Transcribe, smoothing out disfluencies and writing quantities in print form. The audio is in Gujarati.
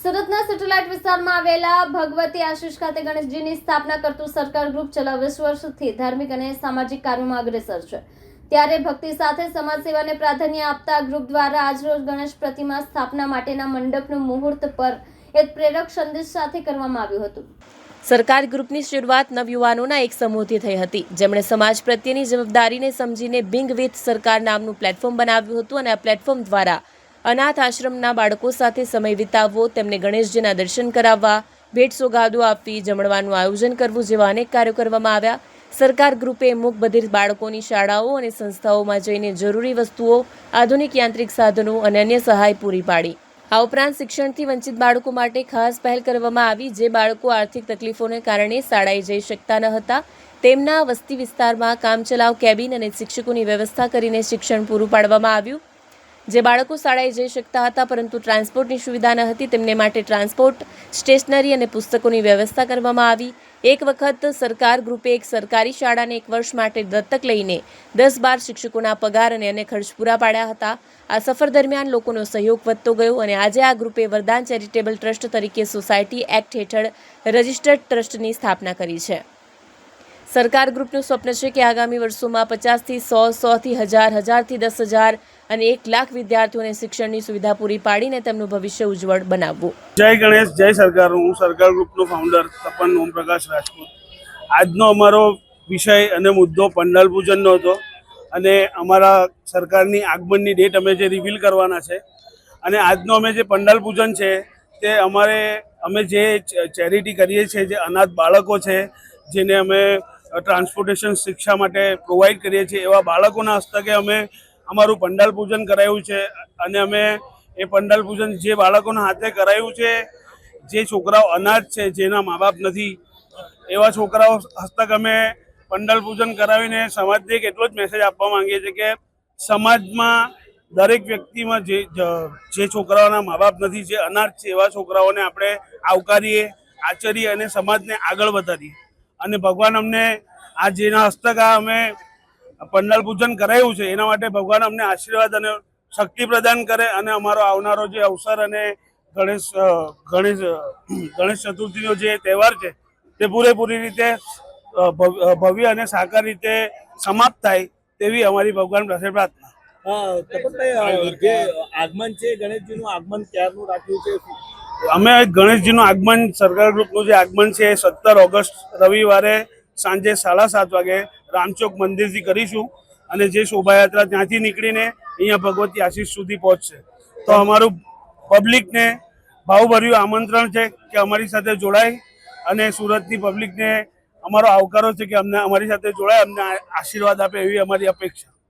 સુરતના સેટેલાઇટ વિસ્તારમાં આવેલા ભગવતી આશીષ ખાતે ગણેશજીની સ્થાપના કરતું સરકાર ગ્રુપ છેલ્લા 20 વર્ષથી ધાર્મિક અને સામાજિક કાર્યોમાં અગ્રેસર છે। ત્યારે ભક્તિ સાથે સમાજ સેવાને પ્રાધાન્ય આપતા ગ્રુપ દ્વારા આજરોજ ગણેશ પ્રતિમા સ્થાપના માટેના મંડપનું મુહૂર્ત પર એક પ્રેરક સંદેશ સાથે કરવામાં આવ્યું હતું। સરકાર ગ્રુપની શરૂઆત નવયુવાનોના એક સમૂહથી થઈ હતી, જેમણે સમાજ પ્રત્યેની જવાબદારીને સમજીને બિંગ વિથ સરકાર નામનું પ્લેટફોર્મ બનાવ્યું હતું અને આ પ્લેટફોર્મ દ્વારા અનાથ આશ્રમના બાળકો સાથે સમય વિતાવવો, તેમને ગણેશજીના દર્શન કરાવવા, ભેટ સોગાદો આપવી, જમણવાનું આયોજન કરવું જેવા અનેક કાર્યો કરવામાં આવ્યા। સરકાર ગ્રુપે મૂકબધિર બાળકોની શાળાઓ અને સંસ્થાઓમાં જઈને જરૂરી વસ્તુઓ, આધુનિક યાંત્રિક સાધનો અને અન્ય સહાય પૂરી પાડી। આ ઉપરાંત શિક્ષણથી વંચિત બાળકો માટે ખાસ પહેલ કરવામાં આવી, જે બાળકો આર્થિક તકલીફોને કારણે શાળાએ જઈ શકતા ન હતા, તેમના વસ્તી વિસ્તારમાં કામચલાઉ કેબિન અને શિક્ષકોની વ્યવસ્થા કરીને શિક્ષણ પૂરું પાડવામાં આવ્યું। જે બાળકો શાળાએ જઈ શકતા હતા પરંતુ ટ્રાન્સપોર્ટની સુવિધા ન હતી, તેમને માટે ટ્રાન્સપોર્ટ, સ્ટેશનરી અને પુસ્તકોની વ્યવસ્થા કરવામાં આવી। એક વખત સરકાર ગ્રુપે એક સરકારી શાળાને 1 વર્ષ માટે દત્તક લઈને 10-12 શિક્ષકોના પગાર અને અન્ય ખર્ચ પૂરા પાડ્યા હતા। આ સફર દરમિયાન લોકોનો સહયોગ વધતો ગયો અને આજે આ ગ્રુપે વરદાન ચેરિટેબલ ટ્રસ્ટ તરીકે સોસાયટી એક્ટ હેઠળ રજિસ્ટર્ડ ટ્રસ્ટની સ્થાપના કરી છે। સરકાર ગ્રુપનું સ્વપ્ન છે કે આગામી વર્ષોમાં 50થી 100, 100થી 1000, 1000થી 10,000 અને 1 લાખ વિદ્યાર્થીઓને શિક્ષણની સુવિધા પૂરી પાડીને તેમનું ભવિષ્ય ઉજ્જવળ બનાવવું। જય ગણેશ, જય સરકાર। હું સરકાર ગ્રુપનો ફાઉન્ડર તપન ઓમપ્રકાશ રાજપૂત। આજનો અમારો વિષય અને મુદ્દો પંડાલ પૂજનનો હતો અને અમારા સરકારની આગમનની ડેટ અમે જે રિવીલ કરવાના છે અને આજનો અમે જે પંડાલ પૂજન છે તે અમે જે ચેરિટી કરીએ છીએ, જે અનાથ બાળકો છે જેને અમે ટ્રાન્સપોર્ટેશન શિક્ષા માટે પ્રોવાઈડ કરીએ છીએ, એવા બાળકોના હસ્તકે અમે અમારું પંડાલ પૂજન કરાયું છે અને અમે એ પંડાલ પૂજન જે બાળકોના હાથે કરાયું છે, જે છોકરાઓ અનાથ છે, જેના મા બાપ નથી, એવા છોકરાઓ હસ્તક અમે પંડાલ પૂજન કરાવીને સમાજને એક એટલો જ મેસેજ આપવા માંગીએ છીએ કે સમાજમાં દરેક વ્યક્તિમાં જે છોકરાઓના મા બાપ નથી, જે અનાથ છે, એવા છોકરાઓને આપણે આવકારીએ, આચરીએ અને સમાજને આગળ વધારીએ। અને ભગવાન અમને આ જેના હસ્તક અમે પંડાલ પૂજન કરાયું છે એના માટે ભગવાન અમને આશીર્વાદ અને શક્તિ પ્રદાન કરે અને અમારો આવનારો જે અવસર અને ગણેશ ચતુર્થીનો જે તહેવાર છે તે પૂરેપૂરી રીતે ભવ્ય અને સાકાર રીતે સમાપ્ત થાય તેવી અમારી ભગવાન પાસે પ્રાર્થના। તપનભાઈ, જે આગમન છે ગણેશજીનું આગમન ક્યારનું રાખ્યું છે? અમે ગણેશજીનું આગમન, સરકાર ગ્રુપનું જે આગમન છે 17 ઓગસ્ટ રવિવારે સાંજે 7:30 વાગે રામચોક મંદિરથી કરીશું અને જે શોભાયાત્રા ત્યાંથી નીકળીને અહીંયા ભગવતી આશીષ સુધી પહોંચશે। તો અમારું પબ્લિકને ભાવભર્યું આમંત્રણ છે કે અમારી સાથે જોડાય અને સુરતની પબ્લિકને અમારો આવકારો છે કે અમને અમારી સાથે જોડાય, અમને આશીર્વાદ આપે એવી અમારી અપેક્ષા।